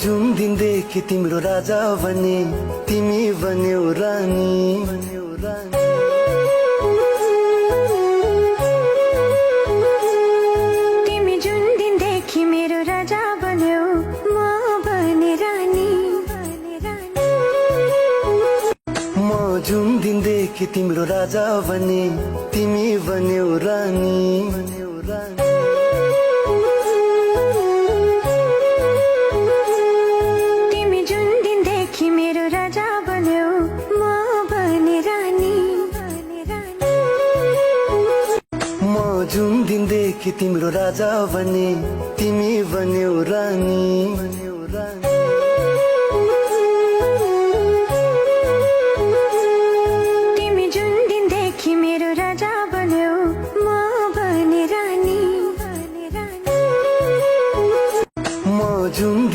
जुन दिनदेखि तिम्रो राजा भने तिमी बन्यौ रानी। तिमी जुन दिनदेखि मेरो राजा बन्यौ म बने रानी। म जुन दिनदेखि तिम्रो राजा भने तिमी बन्यौ रानी। तिमी जुन दिनदेखि मेरो राजा बन्यौ म बने रानी। म जुन दिनदेखि तिम्रो राजा भने तिमी बन्यौ रानी। तिमी जुन दिनदेखि मेरो राजा बन्यौ म बने रानी। म जुन दिन